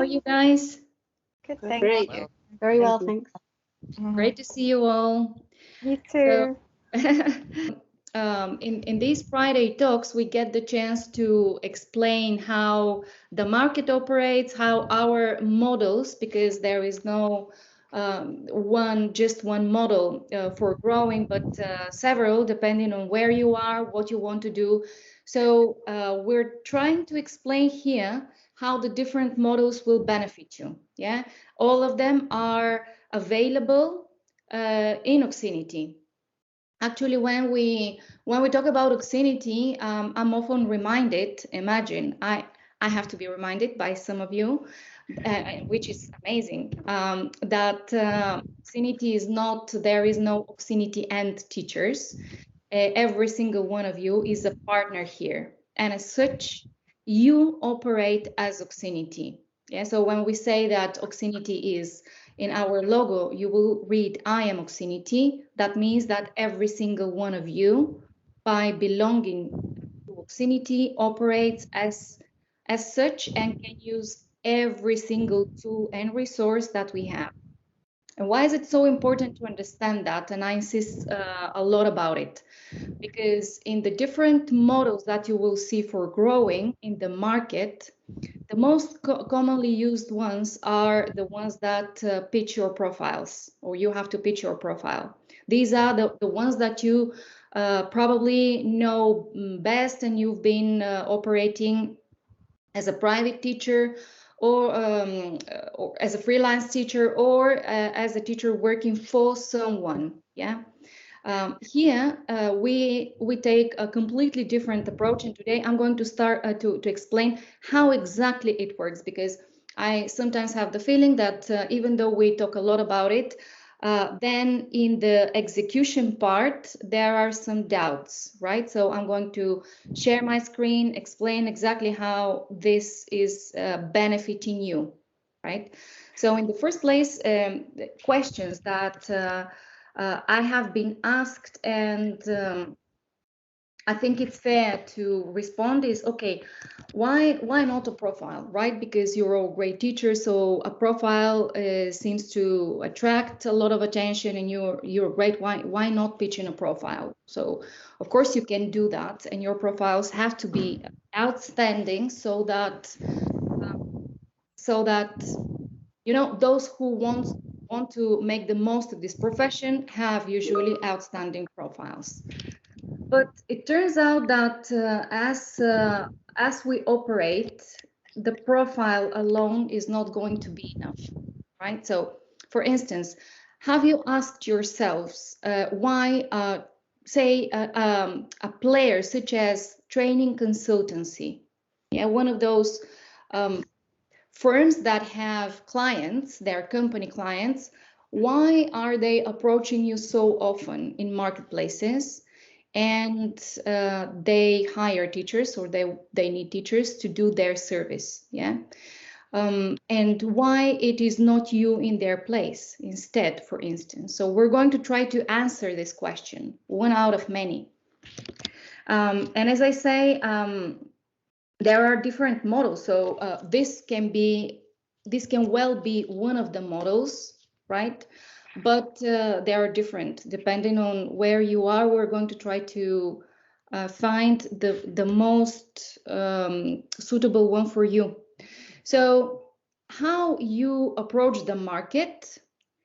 are you guys? Good, thank Great. you. Very well, you. thanks. Great to see you all. You too. In these Friday talks, we get the chance to explain how the market operates, how our models, because there is no just one model for growing, but several depending on where you are, what you want to do. So we're trying to explain here how the different models will benefit you. Yeah, all of them are available in Oxinity. Actually, when we talk about Oxinity, I'm often reminded. Imagine I have to be reminded by some of you, which is amazing. That Oxinity is not. There is no Oxinity and teachers. Every single one of you is a partner here, and as such, you operate as Oxinity. Yeah. So when we say that Oxinity is in our logo, you will read I am Oxinity. That means that every single one of you, by belonging to Oxinity, operates as such and can use every single tool and resource that we have. And why is it so important to understand that? And I insist a lot about it, because in the different models that you will see for growing in the market, the most commonly used ones are the ones that pitch your profiles, or you have to pitch your profile. These are the ones that you probably know best, and you've been operating as a private teacher, or as a freelance teacher, or as a teacher working for someone. Yeah. Here we take a completely different approach, and today I'm going to start to explain how exactly it works, because I sometimes have the feeling that even though we talk a lot about it, then in the execution part there are some doubts, right? So I'm going to share my screen, explain exactly how this is benefiting you, right? So in the first place, the questions that I have been asked, and I think it's fair to respond is, okay, why not a profile, right? Because you're all great teachers, so a profile seems to attract a lot of attention, and you're great. Why not pitch in a profile? So of course you can do that, and your profiles have to be outstanding, so that you know, those who want to make the most of this profession have usually outstanding profiles. But it turns out that as we operate, the profile alone is not going to be enough, right? So, for instance, have you asked yourselves why, say, a player such as training consultancy, yeah, one of those firms that have clients, their company clients, why are they approaching you so often in marketplaces? And they hire teachers, or they need teachers to do their service. Yeah. And why it is not you in their place instead, for instance. So we're going to try to answer this question, one out of many. And as I say, there are different models. So this can well be one of the models, right? But they are different depending on where you are. We're going to try to find the most suitable one for you. So how you approach the market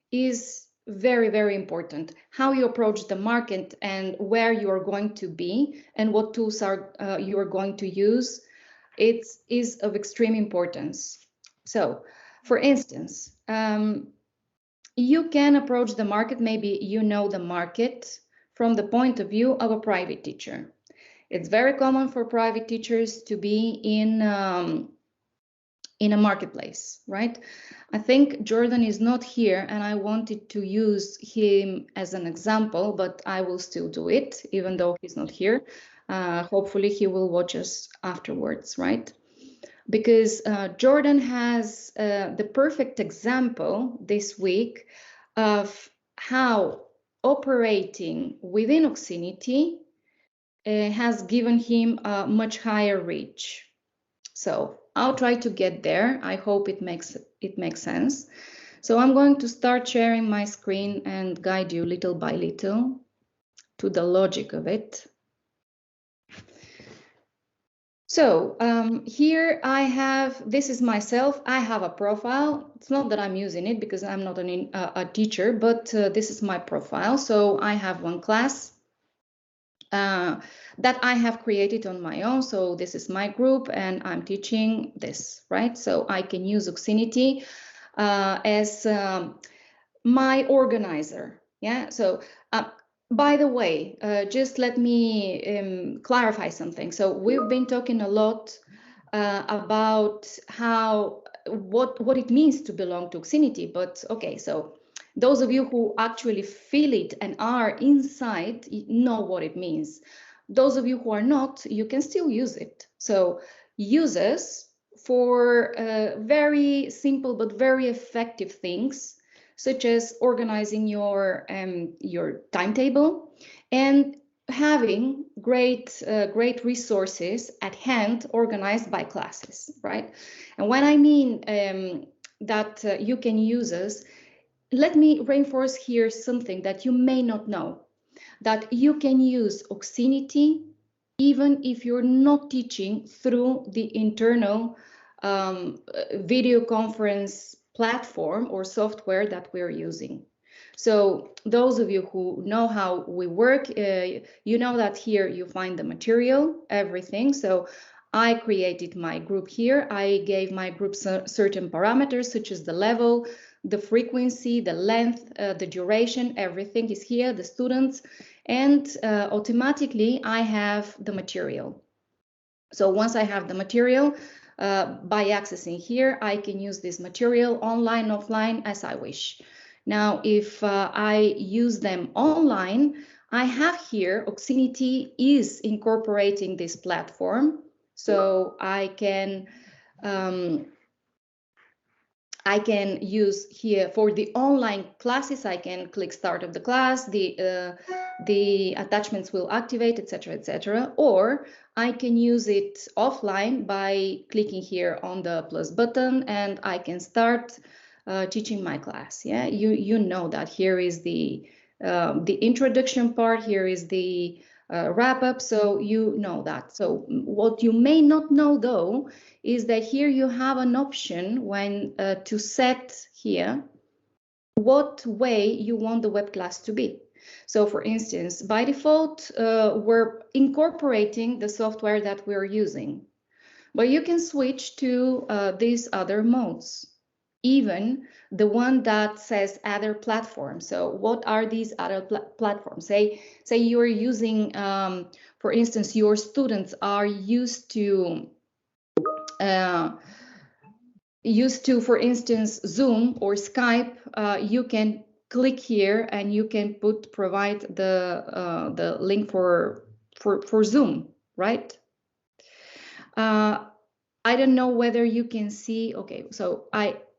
is very, very important. How you approach the market and where you are going to be and what tools are you are going to use, it is of extreme importance. So, for instance, you can approach the market, maybe you know the market from the point of view of a private teacher. It's very common for private teachers to be in a marketplace, right? I think Jordan is not here, and I wanted to use him as an example, but I will still do it, even though he's not here. Hopefully he will watch us afterwards, right? Because Jordan has the perfect example this week of how operating within Oxinity has given him a much higher reach. So I'll try to get there. I hope it makes sense. So I'm going to start sharing my screen and guide you little by little to the logic of it. So here I have, this is myself. I have a profile. It's not that I'm using it because I'm not a teacher, but this is my profile. So I have one class that I have created on my own. So this is my group and I'm teaching this, right? So I can use Oxinity as my organizer. Yeah. So by the way, just let me clarify something. So we've been talking a lot about what it means to belong to Oxinity, but okay, so those of you who actually feel it and are inside know what it means. Those of you who are not, you can still use it. So use us for very simple but very effective things, such as organizing your timetable and having great resources at hand organized by classes, right? And when I mean that you can use us, let me reinforce here something that you may not know, that you can use Oxinity even if you're not teaching through the internal video conference platform or software that we're using. So those of you who know how we work, you know that here you find the material, everything. So I created my group here. I gave my group certain parameters, such as the level, the frequency, the length, the duration, everything is here, the students, and automatically I have the material. So once I have the material, by accessing here, I can use this material online, offline, as I wish. Now, if I use them online, I have here, Oxinity is incorporating this platform. So I can use here for the online classes. I can click start of the class, the attachments will activate, etc., etc. Or I can use it offline by clicking here on the plus button, and I can start teaching my class. Yeah, you know that here is the introduction part. Here is the wrap up. So you know that. So what you may not know though is that here you have an option when to set here what way you want the web class to be. So for instance, by default, we're incorporating the software that we're using, but you can switch to these other modes, even the one that says other platforms. So what are these other platforms? Say you're using, for instance, your students are used to, for instance, Zoom or Skype. You can click here and you can provide the link for Zoom, right? I don't know whether you can see. Okay, so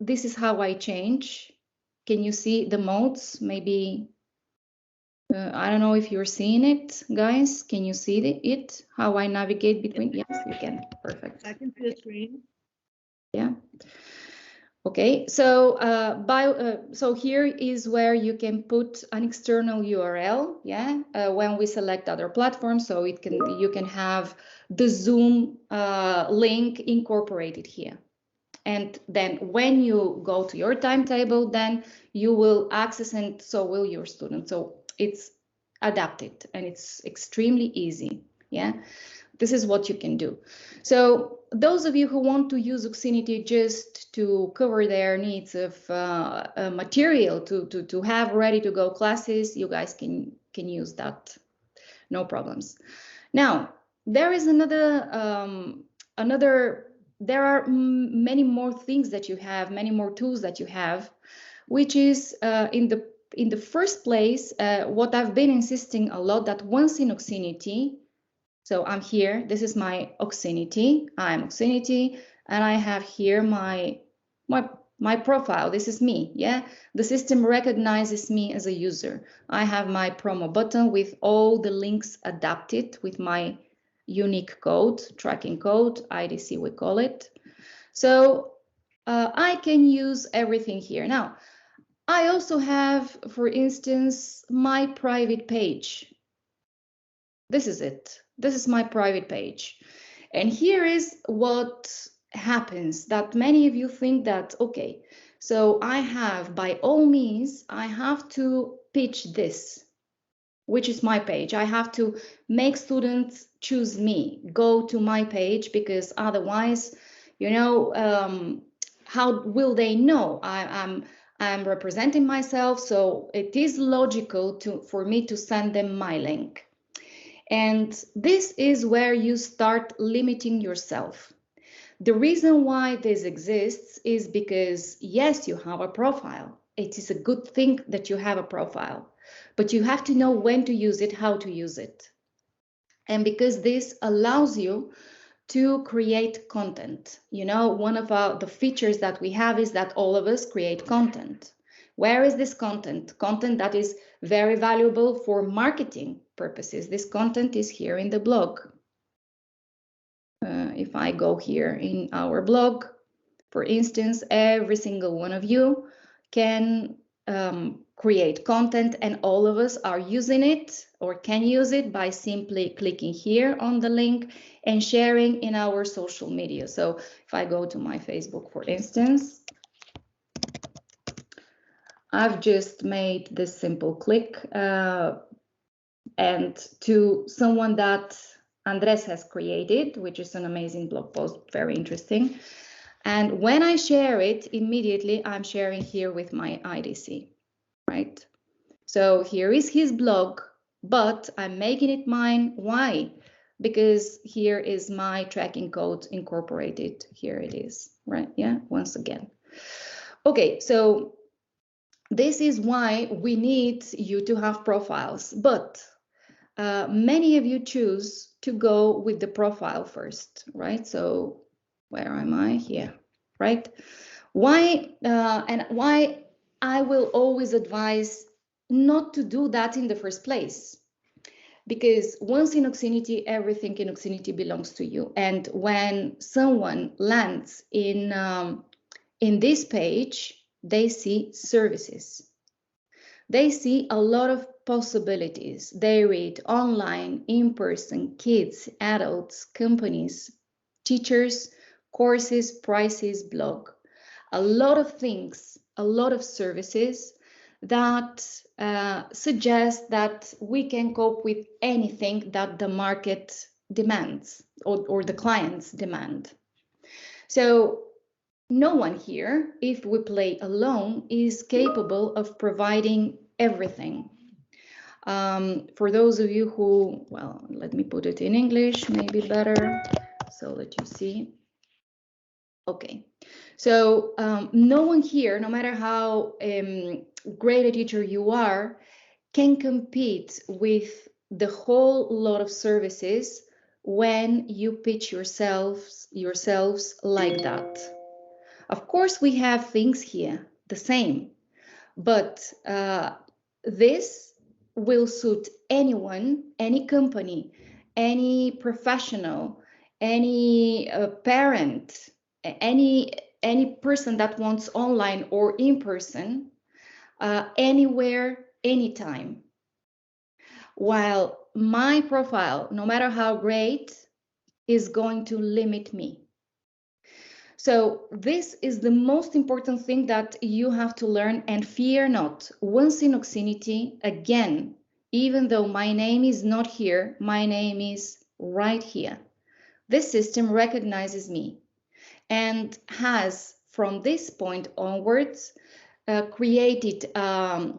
this is how I change. Can you see the modes? Maybe I don't know if you're seeing it, guys. Can you see it? How I navigate between? Yes, you can. Perfect. I can see the screen. Yeah. Okay, so so here is where you can put an external URL. Yeah, when we select other platforms, so you can have the Zoom link incorporated here. And then when you go to your timetable, then you will access, and so will your student. So it's adapted and it's extremely easy. Yeah, this is what you can do. So those of you who want to use Oxinity just to cover their needs of material to have ready to go classes, you guys can use that, no problems. Now there is there are many more things that you have, many more tools that you have, which is in the first place, what I've been insisting a lot, that once in Oxinity, so I'm here, this is my Oxinity, I'm Oxinity, and I have here my profile. This is me, yeah? The system recognizes me as a user. I have my promo button with all the links adapted with my unique code, tracking code, IDC we call it. So I can use everything here. Now, I also have, for instance, my private page. This is it. This is my private page. And here is what happens, that many of you think that, okay, so I have, by all means, I have to pitch this, which is my page. I have to make students choose me, go to my page, because otherwise, you know, how will they know I'm representing myself? So it is logical for me to send them my link. And this is where you start limiting yourself. The reason why this exists is because, yes, you have a profile. It is a good thing that you have a profile, but you have to know when to use it, how to use it. And because this allows you to create content. You know, one of the features that we have is that all of us create content. Where is this content? Content that is very valuable for marketing purposes. This content is here in the blog. If I go here in our blog, for instance, every single one of you can create content, and all of us are using it or can use it by simply clicking here on the link and sharing in our social media. So if I go to my Facebook, for instance, I've just made this simple click and to someone that Andres has created, which is an amazing blog post, very interesting. And when I share it, immediately I'm sharing here with my IDC, right? So here is his blog, but I'm making it mine. Why? Because here is my tracking code incorporated. Here it is, right? Yeah, once again. Okay, so this is why we need you to have profiles, but many of you choose to go with the profile first, right? So where am I? Here, right? Why and why I will always advise not to do that in the first place. Because once in Oxinity, everything in Oxinity belongs to you. And when someone lands in this page, they see services. They see a lot of possibilities. They read online, in person, kids, adults, companies, teachers, courses, prices, blog. A lot of things, a lot of services that suggest that we can cope with anything that the market demands or the clients demand. So no one here, if we play alone, is capable of providing everything. For those of you who, well, let me put it in English, maybe better, so that you see. Okay, so no one here, no matter how great a teacher you are, can compete with the whole lot of services when you pitch yourselves like that. Of course, we have things here, the same, but this will suit anyone, any company, any professional, any parent, any person that wants online or in person, anywhere, anytime. While my profile, no matter how great, is going to limit me. So this is the most important thing that you have to learn, and fear not. Once in Oxinity, again, even though my name is not here, my name is right here. This system recognizes me and has, from this point onwards, created an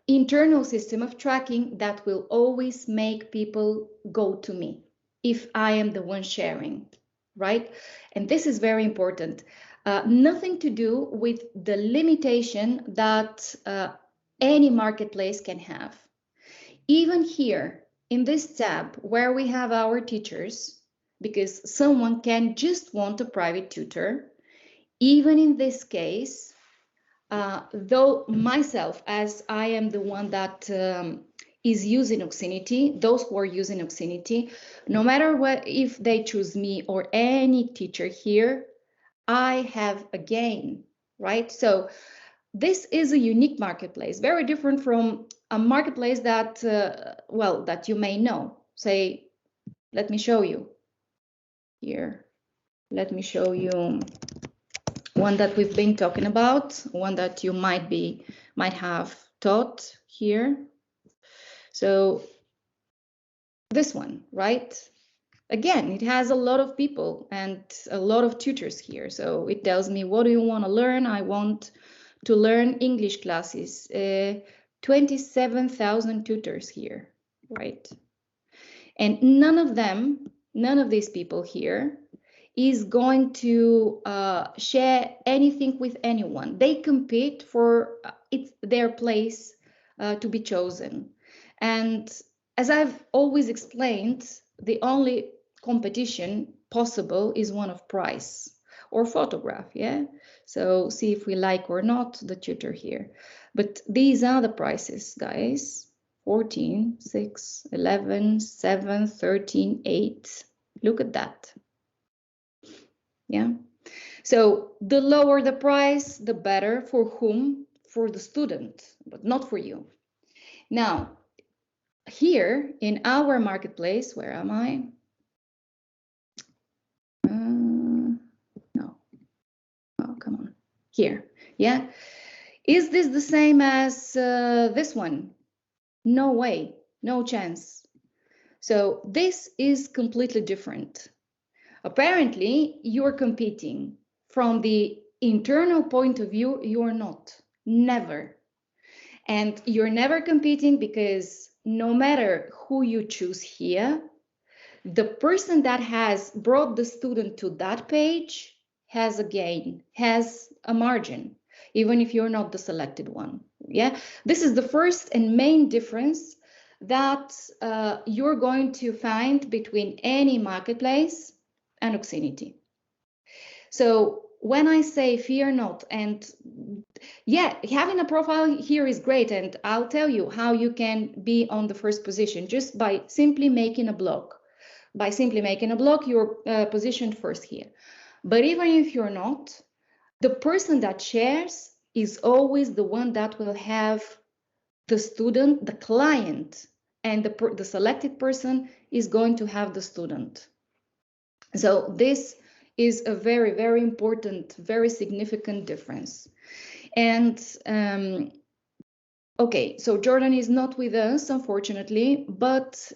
internal system of tracking that will always make people go to me if I am the one sharing, right? And this is very important. Nothing to do with the limitation that any marketplace can have. Even here in this tab where we have our teachers, because someone can just want a private tutor, even in this case, though myself, as I am the one that is using Oxinity, those who are using Oxinity, no matter what, if they choose me or any teacher here, I have a gain, right? So this is a unique marketplace, very different from a marketplace that, well, that you may know. Say, let me show you here. Let me show you one that we've been talking about, one that you might have taught here. So this one, right? Again, it has a lot of people and a lot of tutors here. So it tells me, what do you want to learn? I want to learn English classes. 27,000 tutors here, right? And none of these people here is going to share anything with anyone. They compete for it's their place to be chosen. And as I've always explained, the only competition possible is one of price or photograph, yeah? So see if we like or not the tutor here. But these are the prices, guys. 14, 6, 11, 7, 13, 8. Look at that. Yeah. So the lower the price, the better. For whom? For the student, but not for you. Now, here in our marketplace, where am I? No. Oh, come on. Here. Yeah. Is this the same as this one? No way. No chance. So this is completely different. Apparently, you're competing. From the internal point of view, you're not. Never. And you're never competing because no matter who you choose here, the person that has brought the student to that page has a gain, has a margin, even if you're not the selected one. Yeah, this is the first and main difference that you're going to find between any marketplace and Oxinity. So when I say fear not, and yeah, having a profile here is great, and I'll tell you how you can be on the first position just by simply making a blog. By simply making a blog, you're positioned first here. But even if you're not, the person that shares is always the one that will have the student, the client, and the selected person is going to have the student. So this is a very, very important, very significant difference. And okay, so Jordan is not with us, unfortunately, but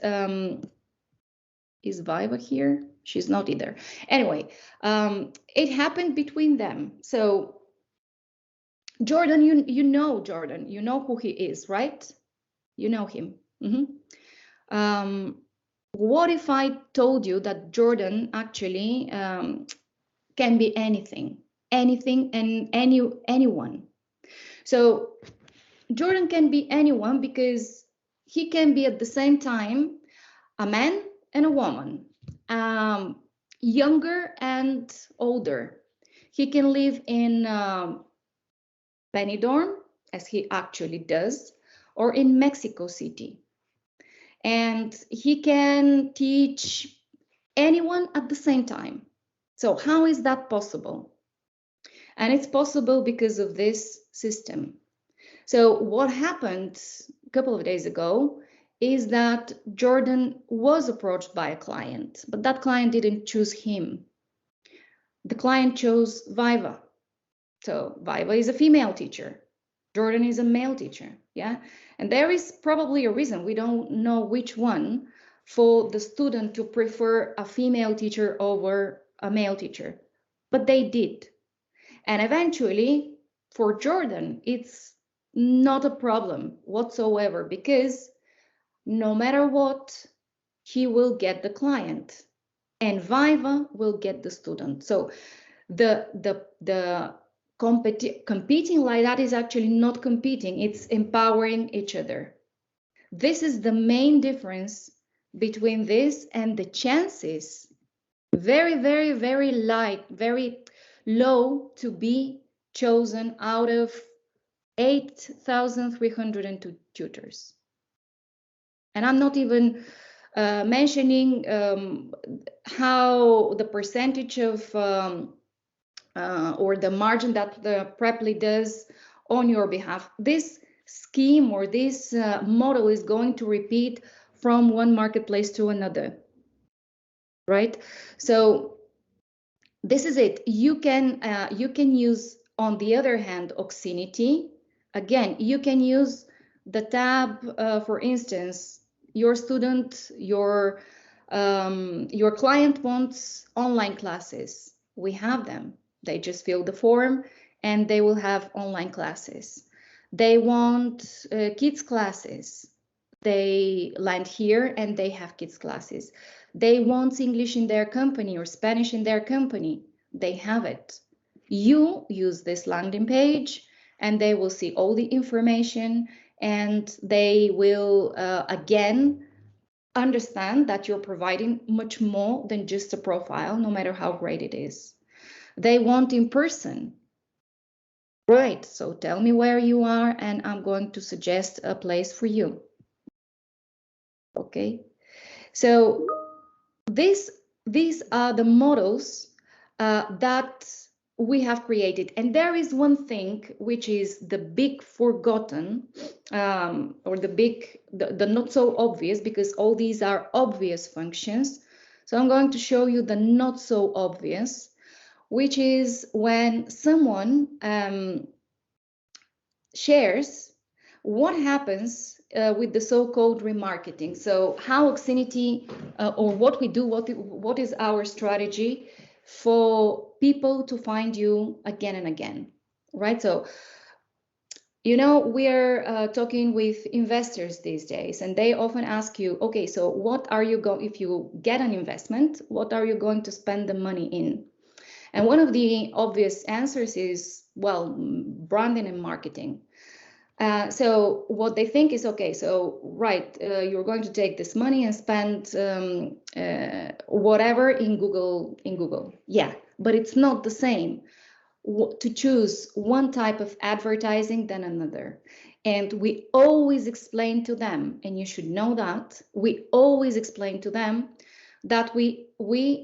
is Viva here? She's not either. Anyway, it happened between them. So Jordan, you know Jordan, you know who he is, right? You know him. What if I told you that Jordan actually can be anything and anyone? So Jordan can be anyone because he can be at the same time a man and a woman, younger and older. He can live in Benidorm, as he actually does, or in Mexico City. And he can teach anyone at the same time. So how is that possible? And it's possible because of this system. So what happened a couple of days ago is that Jordan was approached by a client, but that client didn't choose him. The client chose Viva. So Viva is a female teacher. Jordan is a male teacher, yeah? And there is probably a reason, we don't know which one, for the student to prefer a female teacher over a male teacher, but they did. And eventually, for Jordan, it's not a problem whatsoever because no matter what, he will get the client and Viva will get the student. So the competing like that is actually not competing, it's empowering each other. This is the main difference between this and the chances. Very, very, very light, very low to be chosen out of 8,302 tutors. And I'm not even mentioning how the percentage of or the margin that the Preply does on your behalf. This scheme or this model is going to repeat from one marketplace to another, right? So this is it. You can use, on the other hand, Oxinity. Again, you can use the tab, for instance, your student, your client wants online classes. We have them. They just fill the form and they will have online classes. They want kids classes. They land here and they have kids classes. They want English in their company or Spanish in their company. They have it. You use this landing page and they will see all the information, and they will again understand that you're providing much more than just a profile, no matter how great it is. They want in person. Right, so tell me where you are and I'm going to suggest a place for you. Okay, so these are the models that we have created. And there is one thing which is the big forgotten, or the not so obvious, because all these are obvious functions. So I'm going to show you the not so obvious, which is when someone shares, what happens with the so-called remarketing. So how Oxinity, or what we do, what is our strategy for people to find you again and again, right? So, you know, we're talking with investors these days, and they often ask you, okay, so what are you going, if you get an investment, what are you going to spend the money in? And one of the obvious answers is, well, branding and marketing. So what they think is, okay, so right, you're going to take this money and spend whatever in Google. Yeah, but it's not the same to choose one type of advertising than another. And we always explain to them, and you should know that, we always explain to them that we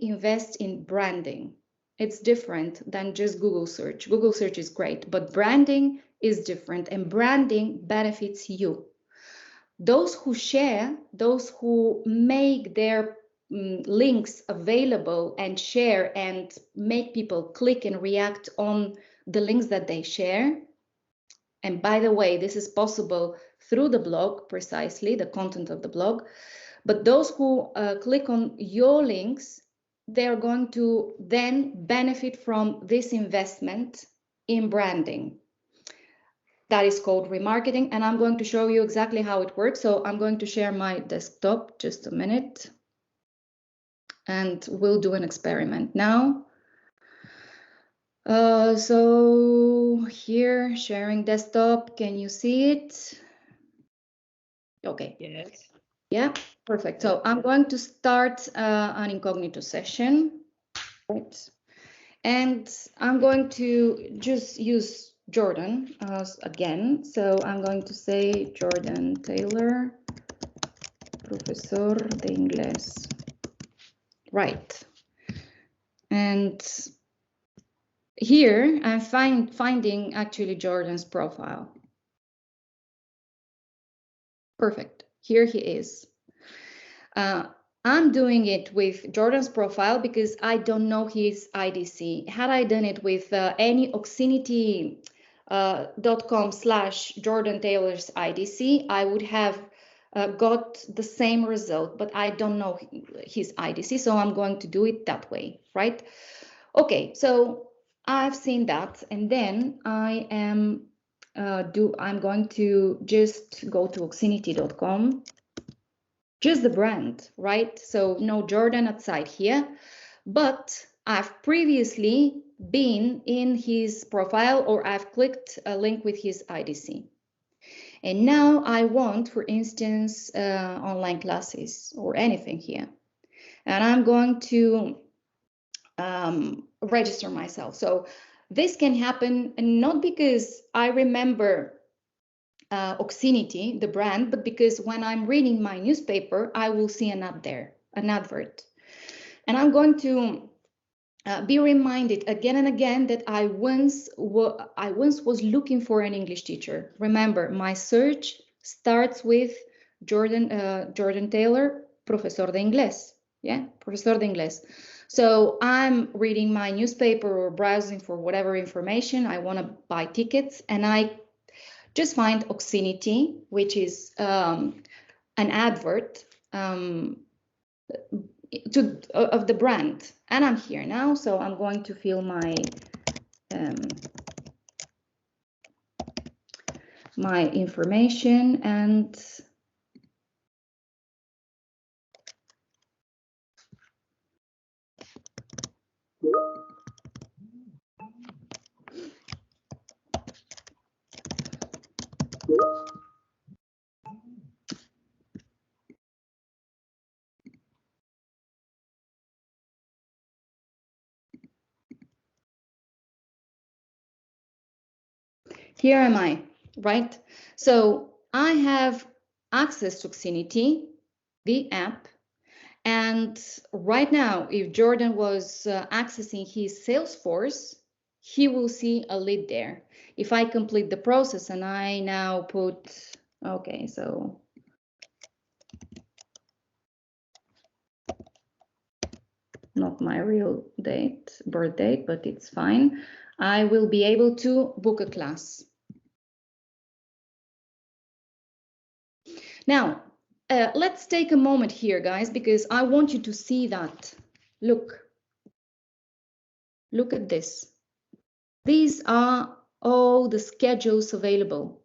invest in branding. It's different than just Google search. Google search is great, but branding is different, and branding benefits you. Those who share, those who make their links available and share and make people click and react on the links that they share. And by the way, this is possible through the blog, precisely the content of the blog. But those who click on your links, they are going to then benefit from this investment in branding. That is called remarketing, and I'm going to show you exactly how it works. So I'm going to share my desktop, just a minute, and we'll do an experiment now. So here, sharing desktop, can you see it? Okay. Yes. Yeah, perfect. So I'm going to start an incognito session, right? And I'm going to just use Jordan again. So I'm going to say Jordan Taylor, profesor de inglés. Right. And here I'm finding actually Jordan's profile. Perfect. Here he is. I'm doing it with Jordan's profile because I don't know his IDC. Had I done it with any Oxinity.com/Jordan Taylor's IDC, I would have got the same result, but I don't know his IDC, so I'm going to do it that way, right? Okay, so I've seen that, and then I am I'm going to just go to Oxinity.com. Just the brand, right? So no Jordan outside here, but I've previously been in his profile, or I've clicked a link with his IDC. And now I want, for instance, online classes or anything here. And I'm going to register myself. So this can happen not because I remember Oxinity, the brand, but because when I'm reading my newspaper, I will see an ad there, an advert. And I'm going to be reminded again and again that I once was looking for an English teacher. Remember, my search starts with Jordan Taylor, profesor de inglés. Yeah, profesor de inglés. So I'm reading my newspaper or browsing for whatever information. I want to buy tickets, and I just find Oxinity, which is an advert of the brand, and I'm here now, so I'm going to fill my my information, and here am I, right? So I have access to Oxinity, the app, and right now, if Jordan was accessing his Salesforce, he will see a lead there. If I complete the process and I now put, okay, so not my real date, birth date, but it's fine. I will be able to book a class. Now, let's take a moment here, guys, because I want you to see that. Look at this. These are all the schedules available.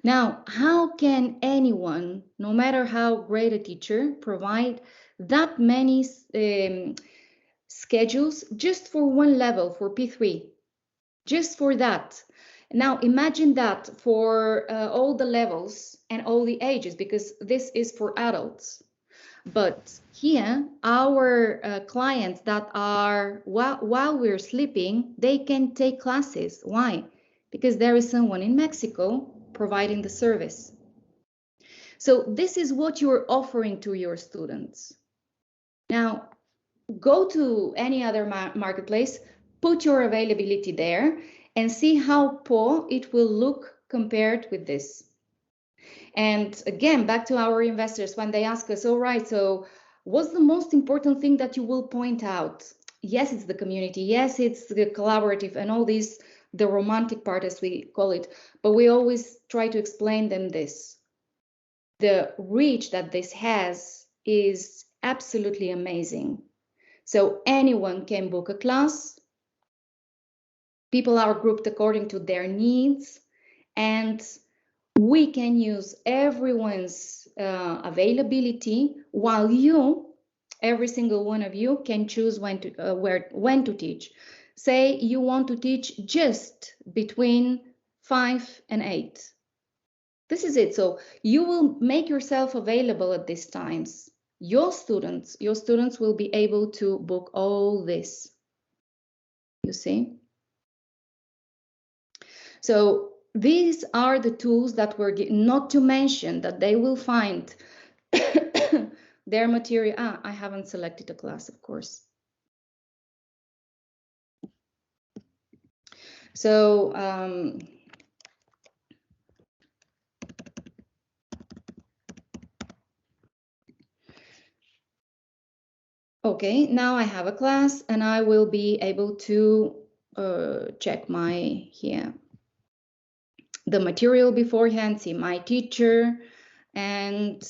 Now, how can anyone, no matter how great a teacher, provide that many schedules just for one level, for P3? Just for that. Now, imagine that for all the levels and all the ages, because this is for adults. But here, our clients that are, while we're sleeping, they can take classes. Why? Because there is someone in Mexico providing the service. So this is what you're offering to your students. Now, go to any other marketplace, put your availability there, and see how poor it will look compared with this. And again, back to our investors, when they ask us, all right, so what's the most important thing that you will point out? Yes, it's the community. Yes, it's the collaborative and all this, the romantic part, as we call it. But we always try to explain them this. The reach that this has is absolutely amazing. So anyone can book a class. People are grouped according to their needs, and we can use everyone's availability, while every single one of you, can choose when to teach. Say you want to teach just between 5 and 8. This is it. So you will make yourself available at these times. Your students will be able to book all this. You see? So these are the tools that we're not to mention that they will find their material. I haven't selected a class, of course. So okay, now I have a class and I will be able to check my the material beforehand, see my teacher, and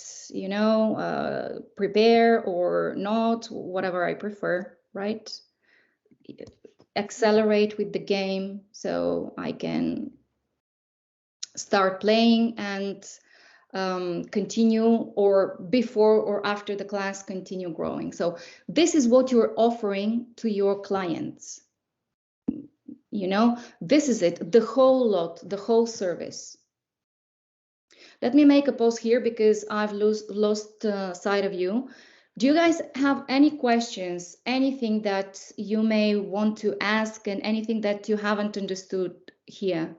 prepare or not, whatever I prefer, right? Accelerate with the game so I can start playing and continue, or before or after the class, continue growing. So this is what you're offering to your clients. This is it, the whole lot, the whole service. Let me make a pause here because I've lost sight of you. Do you guys have any questions, anything that you may want to ask, and anything that you haven't understood here?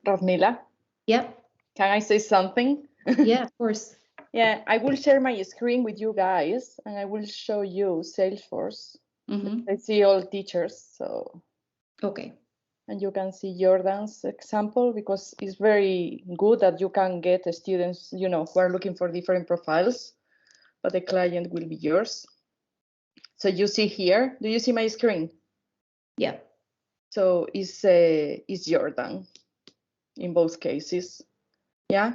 Radmila? Yeah. Can I say something? Yeah, of course. Yeah, I will share my screen with you guys and I will show you Salesforce. I see all teachers, so. Okay. And you can see Jordan's example because it's very good that you can get students, who are looking for different profiles, but the client will be yours. So you see here, do you see my screen? Yeah. So it's Jordan in both cases. Yeah.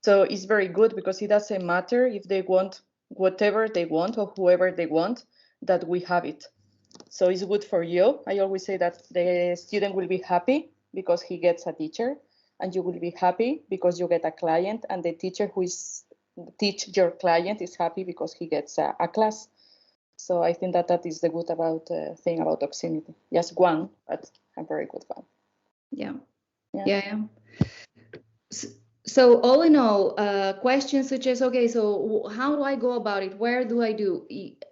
So it's very good because it doesn't matter if they want whatever they want or whoever they want, that we have it. So it's good for you. I always say that the student will be happy because he gets a teacher, and you will be happy because you get a client, and the teacher who is teach your client is happy because he gets a class. So I think that is the good thing about Oxinity. Just one, but a very good one. Yeah. So all in all, questions such as, okay, so how do I go about it? Where do I do?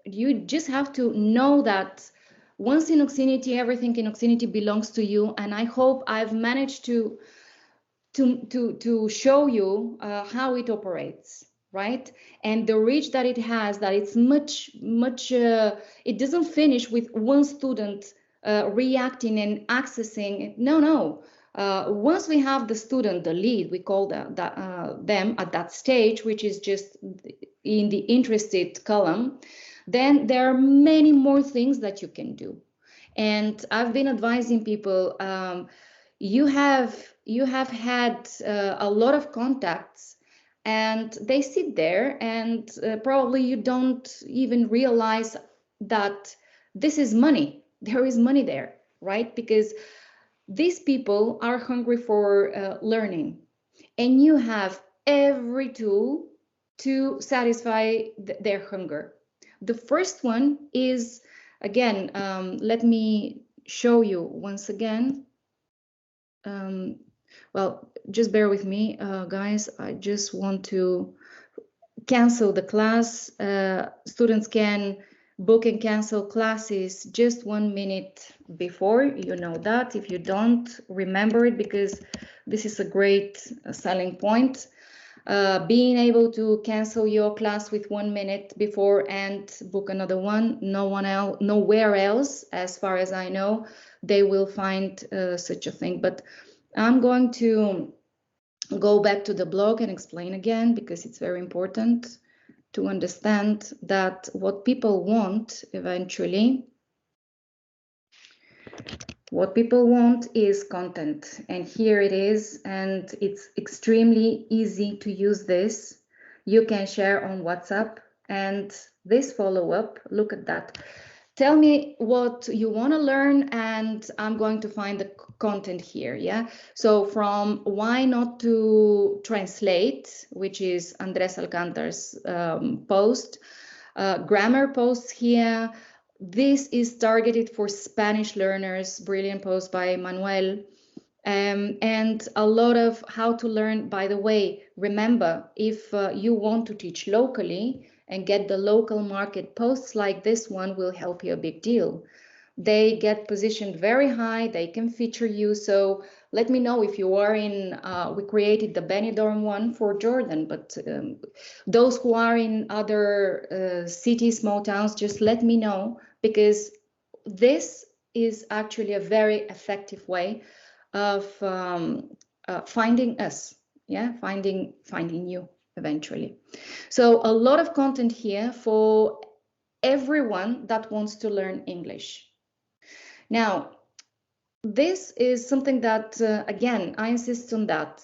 You just have to know that once in Oxinity, everything in Oxinity belongs to you. And I hope I've managed to show you how it operates, right? And the reach that it has, that it's much, it doesn't finish with one student reacting and accessing. No. Once we have the student, the lead, we call them at that stage, which is just in the interested column, then there are many more things that you can do. And I've been advising people, you have had a lot of contacts, and they sit there, and probably you don't even realize that this is money. There is money there, right? Because these people are hungry for learning, and you have every tool to satisfy their hunger. The first one is, again, let me show you once again. Well, just bear with me, guys. I just want to cancel the class. Students can book and cancel classes just 1 minute before. You know that. If you don't, remember it, because this is a great selling point. Being able to cancel your class with 1 minute before and book another one. Nowhere else, as far as I know, they will find such a thing. But I'm going to go back to the blog and explain again, because it's very important to understand that what people want eventually, what people want is content. And here it is, and it's extremely easy to use this. You can share on WhatsApp, and this follow-up, look at that. Tell me what you want to learn, and I'm going to find the content here. Yeah. So from why not to translate, which is Andres Alcantar's post, grammar posts here. This is targeted for Spanish learners, brilliant post by Manuel. And a lot of how to learn. By the way, remember, if you want to teach locally and get the local market, posts like this one will help you a big deal. They get positioned very high, they can feature you. So let me know if you are in, we created the Benidorm one for Jordan, but those who are in other cities, small towns, just let me know, because this is actually a very effective way of finding us, finding you eventually. So a lot of content here for everyone that wants to learn English. Now, this is something that, again, I insist on that.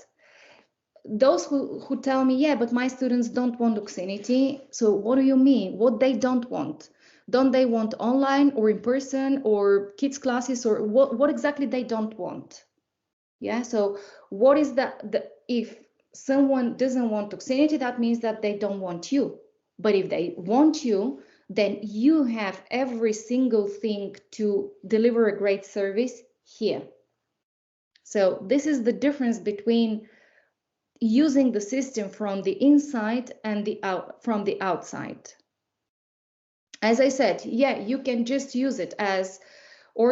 Those who tell me, yeah, but my students don't want Oxinity. So what do you mean? What they don't want? Don't they want online or in person or kids classes, or what exactly they don't want? Yeah, so what is if someone doesn't want Oxinity, that means that they don't want you. But if they want you, then you have every single thing to deliver a great service here. So this is the difference between using the system from the inside and from the outside. As I said, yeah, you can just use it as you're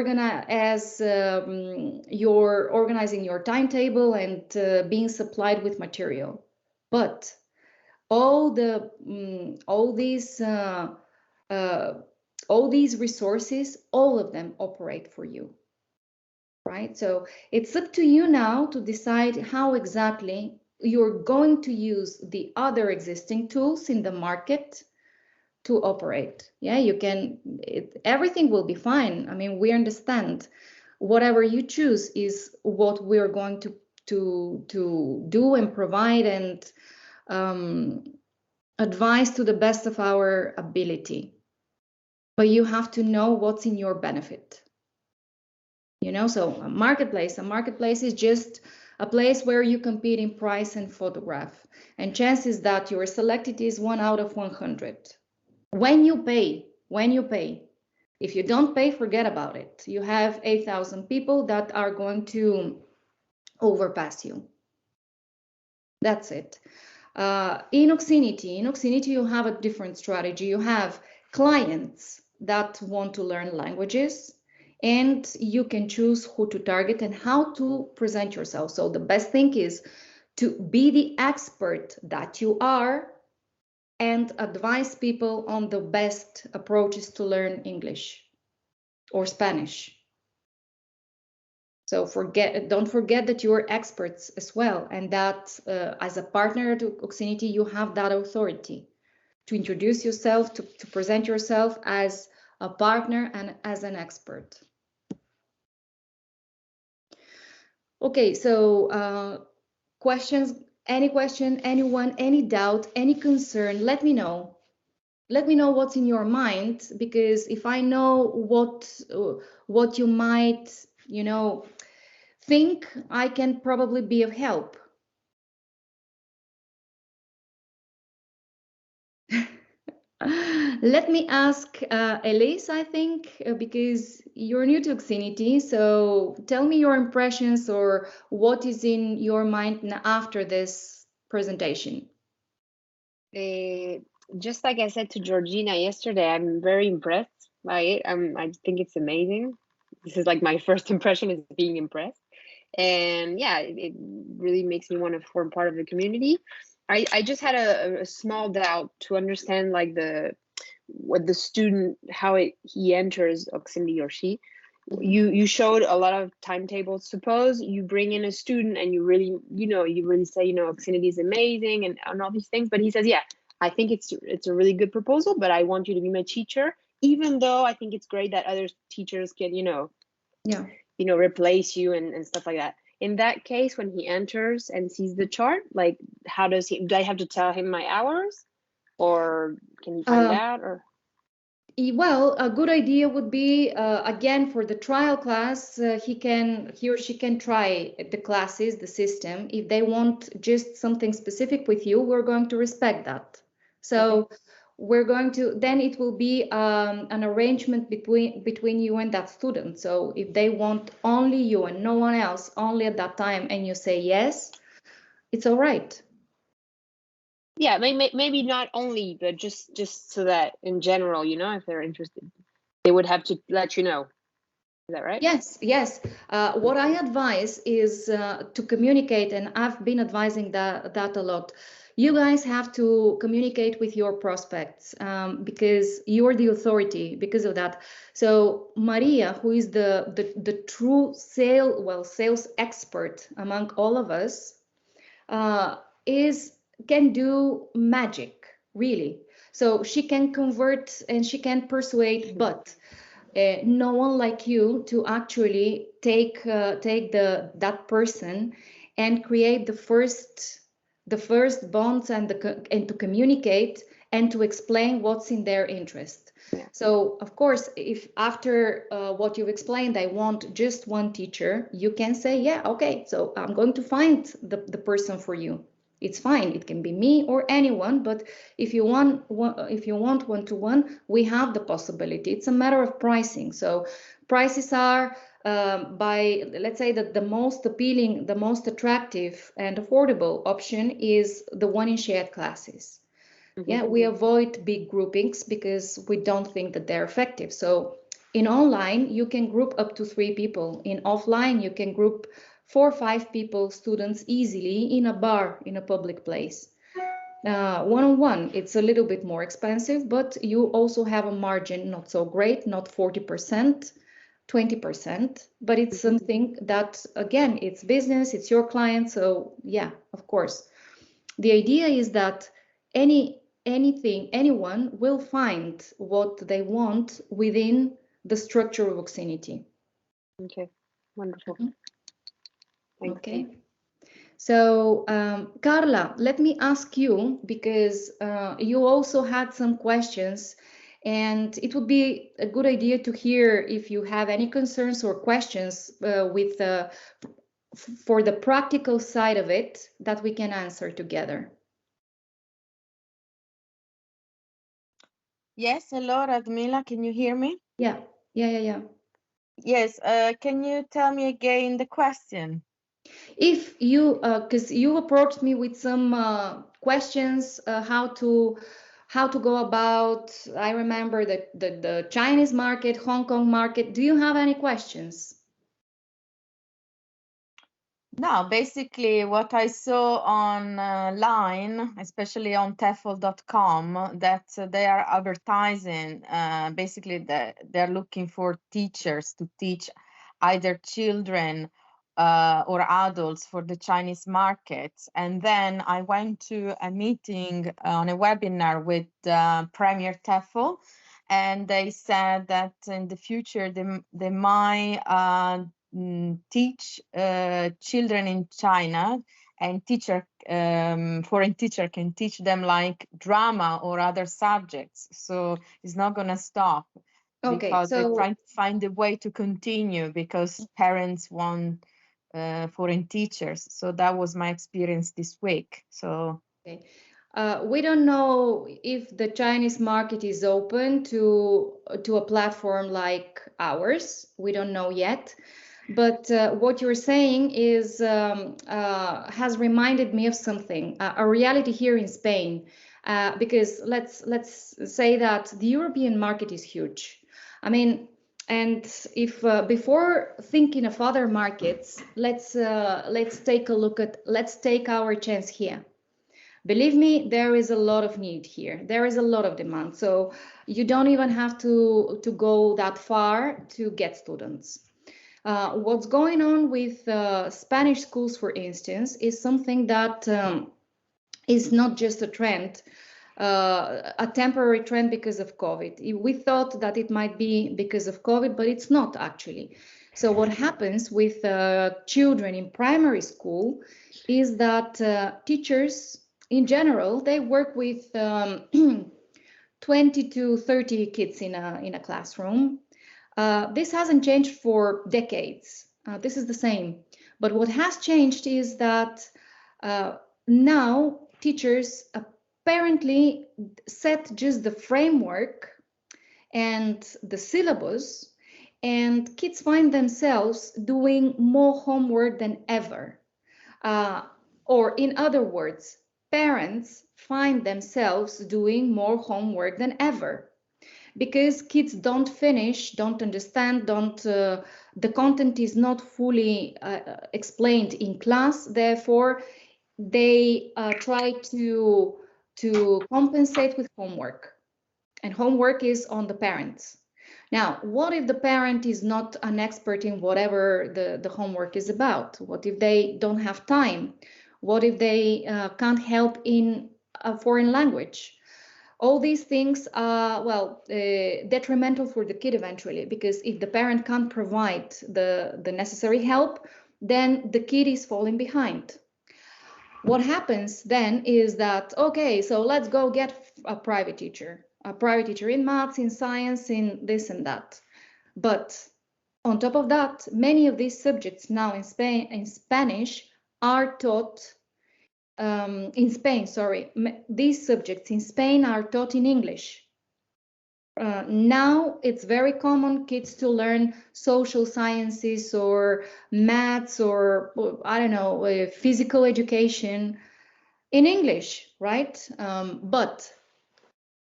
organizing your timetable and being supplied with material. But all these resources, all of them operate for you, right? So it's up to you now to decide how exactly you're going to use the other existing tools in the market to operate. Yeah, you can, everything will be fine. I mean, we understand whatever you choose is what we're going to do and provide and advise to the best of our ability. But you have to know what's in your benefit. You know, so a marketplace is just a place where you compete in price and photograph. And chances that you're selected is 1 out of 100. When you pay. If you don't pay, forget about it. You have 8,000 people that are going to overpass you. That's it. In Oxinity, you have a different strategy. You have clients that want to learn languages, and you can choose who to target and how to present yourself. So the best thing is to be the expert that you are and advise people on the best approaches to learn English or Spanish. So don't forget that you are experts as well, and that as a partner to Oxinity, you have that authority to introduce yourself, to present yourself as a partner and as an expert. Okay, so questions, any question, anyone, any doubt, any concern, let me know. Let me know what's in your mind, because if I know what you might, you know, think, I can probably be of help. Let me ask Elise, I think, because you're new to Oxinity, so tell me your impressions or what is in your mind after this presentation. Just like I said to Georgina yesterday, I'm very impressed by it. I think it's amazing. This is like my first impression, is being impressed. And yeah, it really makes me want to form part of the community. I just had a small doubt to understand like what the student, how he enters Oxinity or she. You showed a lot of timetables. Suppose you bring in a student and you really say, Oxinity is amazing and all these things, but he says, yeah, I think it's a really good proposal, but I want you to be my teacher, even though I think it's great that other teachers can, replace you and stuff like that. In that case, when he enters and sees the chart, like, how do I have to tell him my hours, or can he find out? Or well, a good idea would be, again, for the trial class, he or she can try the classes, the system. If they want just something specific with you, we're going to respect that. So we're going to, then it will be an arrangement between you and that student. So if they want only you and no one else, only at that time, and you say yes, it's all right. Yeah, maybe not only, but just so that in general, if they're interested, they would have to let you know. Is that right? Yes. What I advise is to communicate, and I've been advising that a lot. You guys have to communicate with your prospects because you're the authority because of that. So Maria, who is the true sales expert among all of us, can do magic, really. So she can convert and she can persuade, but no one like you to actually take that person and create the first bonds and to communicate and to explain what's in their interest. Yeah. So of course, if after what you've explained, I want just one teacher, you can say, yeah, okay, so I'm going to find the person for you. It's fine. It can be me or anyone, but if you want one-to-one, we have the possibility. It's a matter of pricing. So prices are by, let's say that the most appealing, the most attractive and affordable option is the one in shared classes. Mm-hmm. Yeah, we avoid big groupings because we don't think that they're effective. So In online, you can group up to 3 people. In offline, you can group 4 or 5 people, students, easily in a bar, in a public place. One-on-one, it's a little bit more expensive, but you also have a margin, not so great, not 40%, 20%, but it's something that, again, it's business, it's your client, so yeah, of course. The idea is that anyone will find what they want within the structure of Oxinity. Okay, wonderful. Okay. So, Carla, let me ask you, because you also had some questions, and it would be a good idea to hear if you have any concerns or questions for the practical side of it that we can answer together. Yes, hello, Radmila, can you hear me? Yeah. Yes, can you tell me again the question? If you, because you approached me with some questions, how to go about, I remember the Chinese market, Hong Kong market. Do you have any questions? No, basically what I saw online, especially on TEFL.com, that they are advertising, basically they're looking for teachers to teach either children or adults for the Chinese market. And then I went to a meeting on a webinar with Premier TEFL, and they said that in the future they might teach children in China, and foreign teacher can teach them like drama or other subjects. So it's not going to stop, because they're trying to find a way to continue, because parents want foreign teachers. So that was my experience this week. So okay. We don't know if the Chinese market is open to a platform like ours. We don't know yet. But what you're saying is has reminded me of something, a reality here in Spain, because let's say that the European market is huge. I mean, and if before thinking of other markets, let's take a look at, let's take our chance here. Believe me, there is a lot of need here. There is a lot of demand. So you don't even have to go that far to get students. What's going on with Spanish schools, for instance, is something that is not just a trend, a temporary trend because of COVID. We thought that it might be because of COVID, but it's not actually. So what happens with children in primary school is that teachers in general, they work with 20 to 30 kids in a classroom. This hasn't changed for decades. This is the same. But what has changed is that now teachers apparently set just the framework and the syllabus, and kids find themselves doing more homework than ever. Or in other words, parents find themselves doing more homework than ever, because kids don't finish, don't understand, the content is not fully explained in class. Therefore, they try to compensate with homework, and homework is on the parents. Now, what if the parent is not an expert in whatever the homework is about? What if they don't have time? What if they can't help in a foreign language? All these things are, well, detrimental for the kid eventually, because if the parent can't provide the necessary help, then the kid is falling behind. What happens then is that, okay, so let's go get a private teacher in maths, in science, in this and that. But on top of that, many of these subjects now in Spanish are taught in Spain, sorry, these subjects in Spain are taught in English. Now it's very common kids to learn social sciences or maths or I don't know, physical education in English, right? But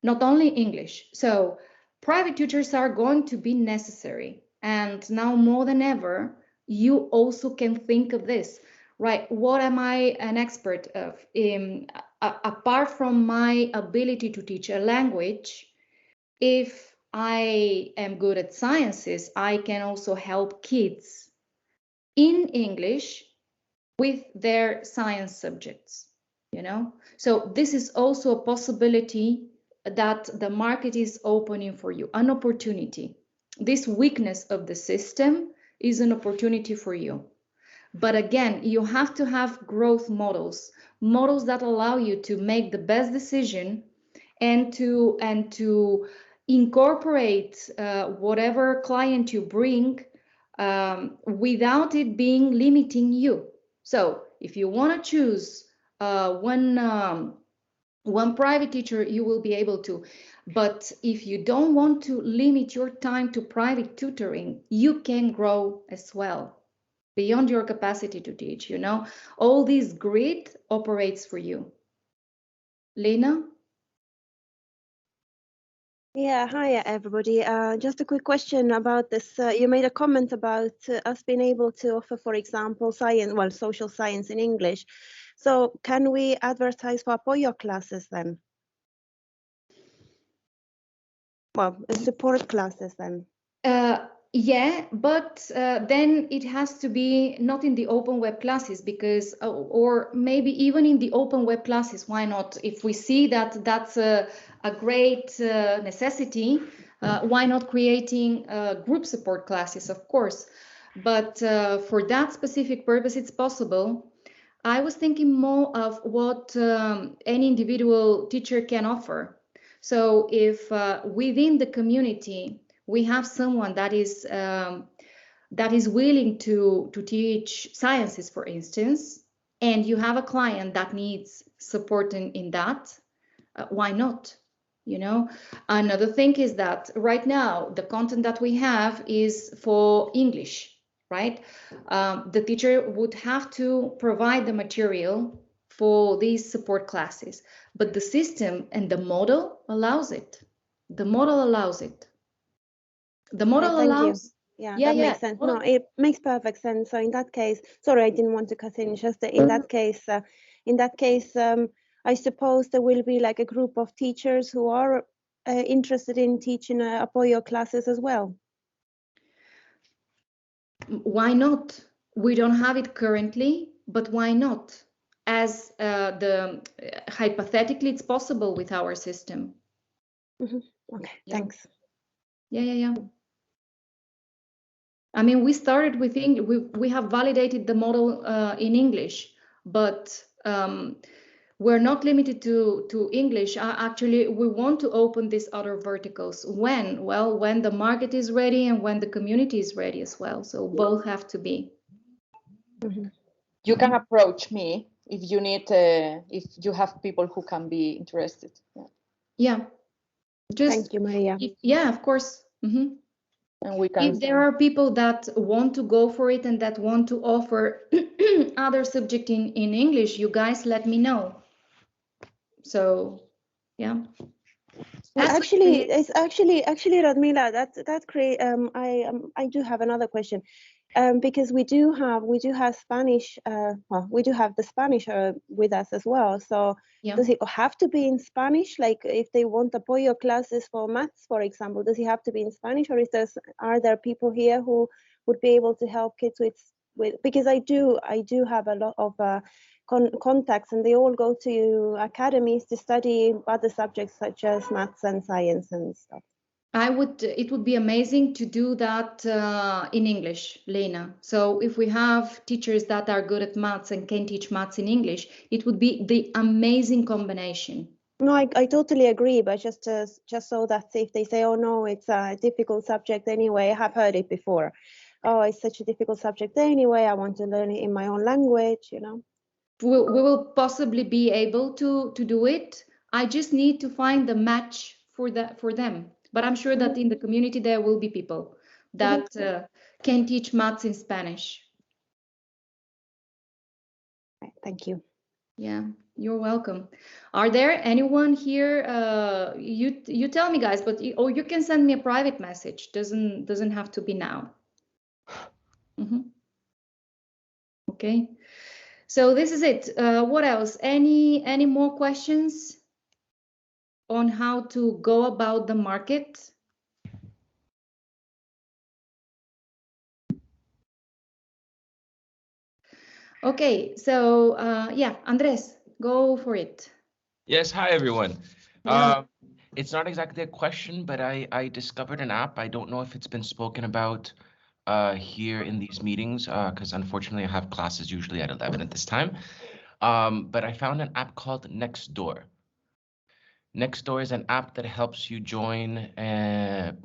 not only English. So private tutors are going to be necessary. And now more than ever, you also can think of this, right? What am I an expert of? Apart from my ability to teach a language, if I am good at sciences, I can also help kids in English with their science subjects, you know? So this is also a possibility that the market is opening for you, an opportunity. This weakness of the system is an opportunity for you. But again, you have to have growth models, models that allow you to make the best decision and to incorporate whatever client you bring without it being limiting you. So if you want to choose one private teacher, you will be able to. But if you don't want to limit your time to private tutoring, you can grow as well beyond your capacity to teach, you know. All this grid operates for you. Lena? Yeah, hi everybody. Just a quick question about this. You made a comment about us being able to offer, for example, science, well, social science in English. So can we advertise for Apoyo classes then? Well, support classes then. Yeah, but then it has to be not in the open web classes because, or maybe even in the open web classes, why not? If we see that that's a great necessity, why not creating group support classes, of course. But for that specific purpose, it's possible. I was thinking more of what any individual teacher can offer. So if within the community, we have someone that is willing to teach sciences, for instance, and you have a client that needs support in that, why not? You know, another thing is that right now the content that we have is for English, right? The teacher would have to provide the material for these support classes, but the system and the model allows it. The model allows it. The model Thank you. allows. Yeah, Yeah, that yeah. makes sense. No, it makes perfect sense. So in that case, sorry, I didn't want to cut in. Just that in that case, I suppose there will be like a group of teachers who are interested in teaching Apoyo classes as well. Why not? We don't have it currently, but why not? As hypothetically, it's possible with our system. Mm-hmm. Okay, Yeah. thanks. Yeah. I mean, we started with we have validated the model in English, but we're not limited to English. Actually, we want to open these other verticals. When? Well, when the market is ready and when the community is ready as well. So both have to be. Mm-hmm. You can approach me if you need, if you have people who can be interested. Yeah. Just, thank you, Maria. Yeah, of course. Mm-hmm. And we can. If there are people that want to go for it and that want to offer other subject in English, you guys let me know. So, yeah. Well, actually, it's actually Radmila. That create. I do have another question, because we do have Spanish. Well, we do have the Spanish with us as well. So Yeah. does it have to be in Spanish? Like if they want Apoyo classes for maths, for example, does it have to be in Spanish, or are there people here who would be able to help kids with? Because I do have a lot of contacts, and they all go to academies to study other subjects such as maths and science and stuff. It would be amazing to do that in English, Lena. So if we have teachers that are good at maths and can teach maths in English, it would be the amazing combination. No, I totally agree, but just so that if they say, oh no, it's a difficult subject anyway, I have heard it before. Oh, it's such a difficult subject anyway, I want to learn it in my own language, you know. We will possibly be able to do it. I just need to find the match for them. But I'm sure that in the community there will be people that can teach maths in Spanish. Thank you. Yeah. You're welcome. Are there anyone here? You tell me, guys, but or you can send me a private message. Doesn't have to be now. Okay. So this is it. What else? Any more questions on how to go about the market? Okay. So yeah, Andres, go for it. Yes, hi everyone. Yeah. It's not exactly a question, but I discovered an app. I don't know if it's been spoken about here in these meetings, because unfortunately I have classes usually at 11 at this time. But I found an app called Nextdoor. Nextdoor is an app that helps you join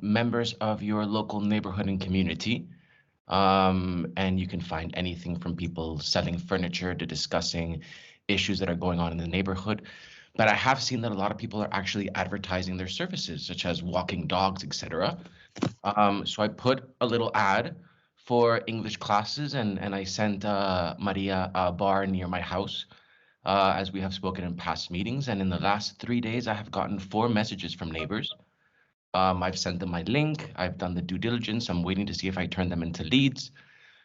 members of your local neighborhood and community. And you can find anything from people selling furniture to discussing issues that are going on in the neighborhood. But I have seen that a lot of people are actually advertising their services, such as walking dogs, etc. So I put a little ad for English classes, and I sent Maria a bar near my house, as we have spoken in past meetings. And in the last 3 days, I have gotten 4 messages from neighbors. I've sent them my link. I've done the due diligence. I'm waiting to see if I turn them into leads.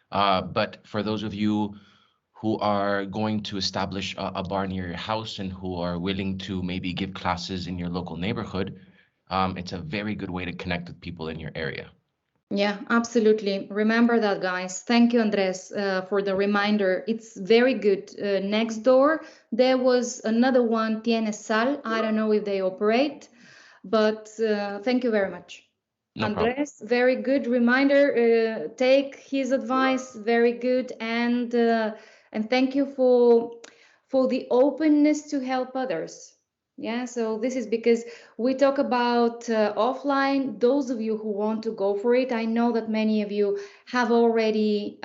But for those of you who are going to establish a bar near your house and who are willing to maybe give classes in your local neighborhood, it's a very good way to connect with people in your area. Yeah, absolutely. Remember that, guys. Thank you, Andres, for the reminder. It's very good. Nextdoor, there was another one, Tienes Sal. I don't know if they operate, but thank you very much. No problem. Andres, very good reminder. Take his advice, very good, and thank you for the openness to help others. Yeah, so this is because we talk about offline. Those of you who want to go for it, I know that many of you have already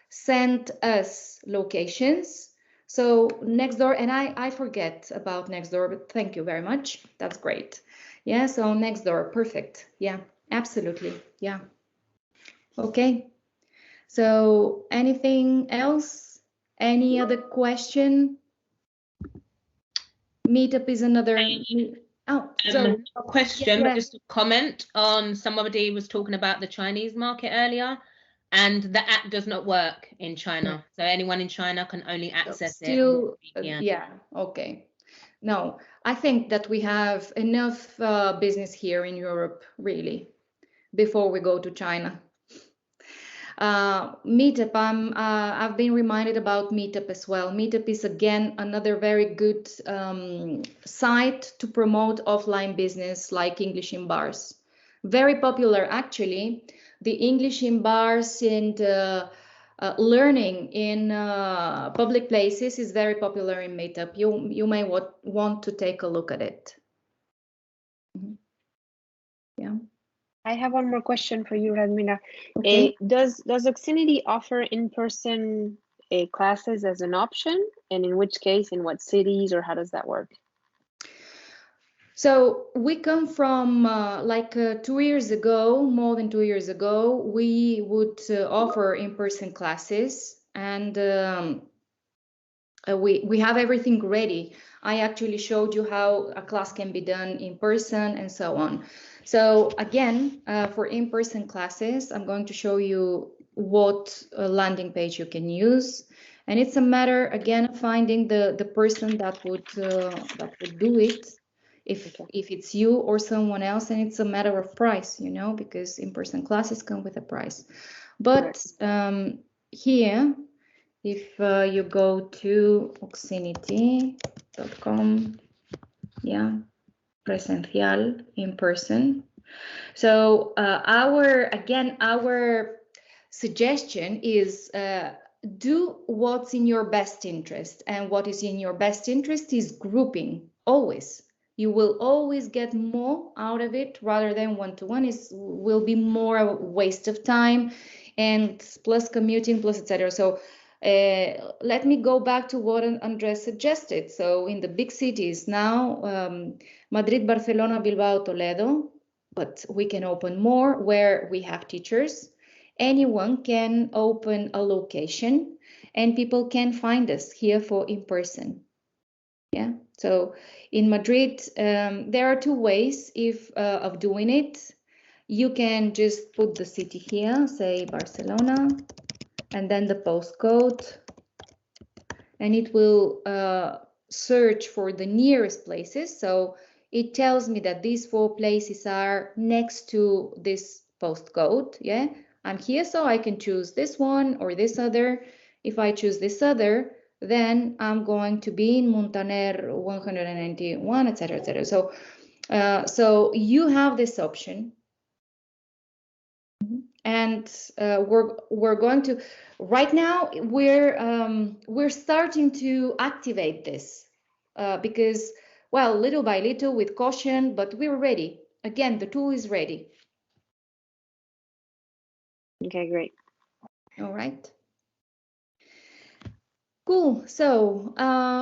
sent us locations. So Nextdoor, and I forget about Nextdoor, but thank you very much. That's great. Yeah, so Nextdoor, perfect. Yeah, absolutely. Yeah. Okay. So anything else? Any other question? Meetup is another. Oh, so a question, yeah. just a comment on somebody was talking about the Chinese market earlier, and the app does not work in China. So anyone in China can only access still, it. yeah, okay. No, I think that we have enough business here in Europe, really, before we go to China. Meetup, I've been reminded about Meetup as well. Meetup is again another very good site to promote offline business like English in bars. Very popular, actually. The English in bars and learning in public places is very popular in Meetup. You may want to take a look at it. Yeah. I have one more question for you, Radmila. Okay. Does Oxinity offer in-person classes as an option? And in which case, in what cities, or how does that work? So we come from like 2 years ago, more than 2 years ago, we would offer in-person classes, and we have everything ready. I actually showed you how a class can be done in person and so on. So again, for in-person classes, I'm going to show you what landing page you can use. And it's a matter, again, of finding the person that would do it, if it's you or someone else. And it's a matter of price, you know, because in-person classes come with a price. But here, if you go to Oxinity.com, yeah, presencial, in person. So our suggestion is do what's in your best interest, and what is in your best interest is grouping. Always, you will always get more out of it rather than one-to-one. Will be more a waste of time, and plus commuting, plus etc. So let me go back to what Andres suggested. So in the big cities now, Madrid, Barcelona, Bilbao, Toledo, but we can open more where we have teachers. Anyone can open a location and people can find us here for in person. Yeah. So in Madrid, there are two ways of doing it. You can just put the city here, say Barcelona, and then the postcode, and it will search for the nearest places. So it tells me that these 4 places are next to this postcode. Yeah, I'm here, so I can choose this one or this other. If I choose this other, then I'm going to be in Montaner 191, etc., etc. So you have this option, and we're going to right now we're starting to activate this because, well, little by little with caution, but we're ready. Again, the tool is ready. Okay, great. All right. Cool. So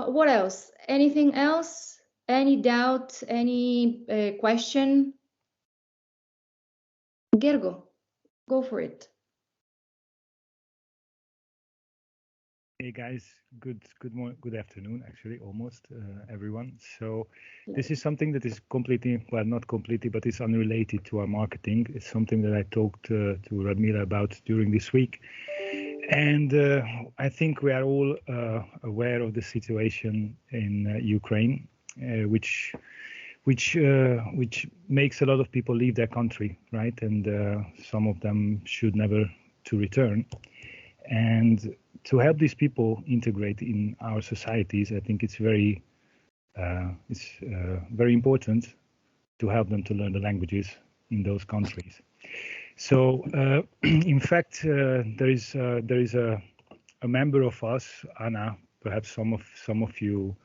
what else? Anything else? Any doubt? Any question? Gergo, go for it. Hey guys, good morning, good afternoon, actually, almost everyone. So this is something that is completely, well, not completely, but it's unrelated to our marketing. It's something that I talked to Radmila about during this week. And I think we are all aware of the situation in Ukraine, which makes a lot of people leave their country, right? And some of them should never to return. And to help these people integrate in our societies, I think it's very important to help them to learn the languages in those countries. So, in fact, there is a member of us, Anna. Perhaps some of you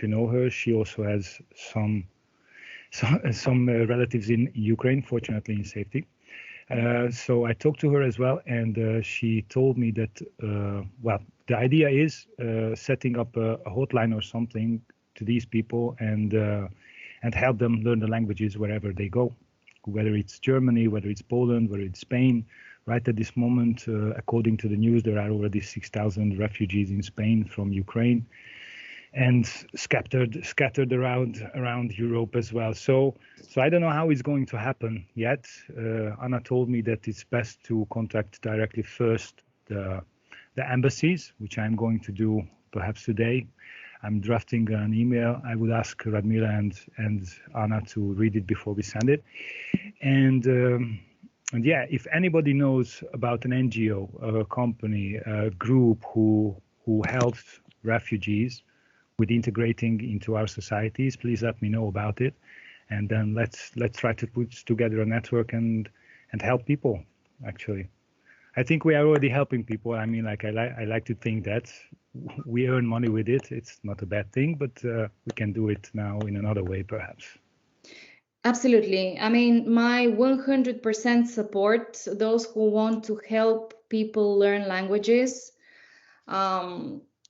know her. She also has some relatives in Ukraine, fortunately in safety. So I talked to her as well, and she told me that, well, the idea is setting up a hotline or something to these people and help them learn the languages wherever they go, whether it's Germany, whether it's Poland, whether it's Spain. Right at this moment, according to the news, there are already 6,000 refugees in Spain from Ukraine, and scattered around Europe as well. So I don't know how it's going to happen yet. Anna told me that it's best to contact directly first the embassies, which I'm going to do perhaps today. I'm drafting an email. I would ask Radmila and Anna to read it before we send it. And yeah, if anybody knows about an NGO, a company, a group who helps refugees with integrating into our societies, please let me know about it, and then let's try to put together a network and help people. Actually, I think we are already helping people. I mean, like I like to think that we earn money with it. It's not a bad thing, but we can do it now in another way, perhaps. Absolutely. I mean, my 100% support those who want to help people learn languages.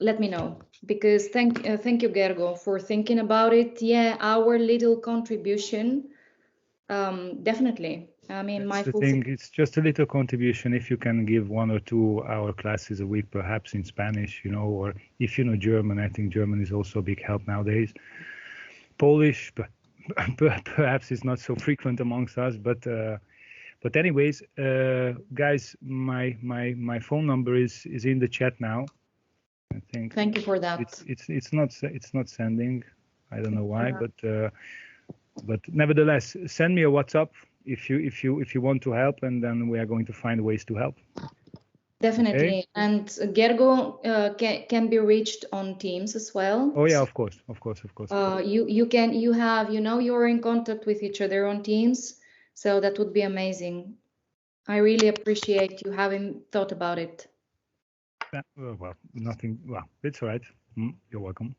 Let me know, because thank you, Gergo, for thinking about it. Yeah, our little contribution, definitely. I mean, that's the thing. It's just a little contribution. If you can give 1 or 2 hour classes a week, perhaps in Spanish, you know, or if you know German, I think German is also a big help nowadays. Polish, but perhaps it's not so frequent amongst us. But anyways, guys, my phone number is in the chat now. I think. Thank you for that. It's not sending. I don't know why, but nevertheless, send me a WhatsApp if you want to help, and then we are going to find ways to help. Definitely. Okay? And Gergo can be reached on Teams as well. Oh yeah, of course. You're in contact with each other on Teams, so that would be amazing. I really appreciate you having thought about it. Well, it's all right. You're welcome.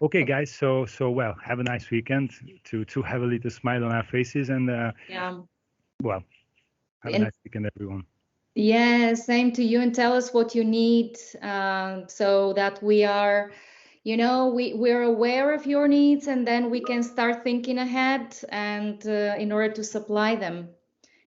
Okay, guys. So well, have a nice weekend. To have a little smile on our faces, and yeah. Well, have a nice weekend, everyone. Yeah, same to you, and tell us what you need, so that we are, we're aware of your needs, and then we can start thinking ahead and in order to supply them.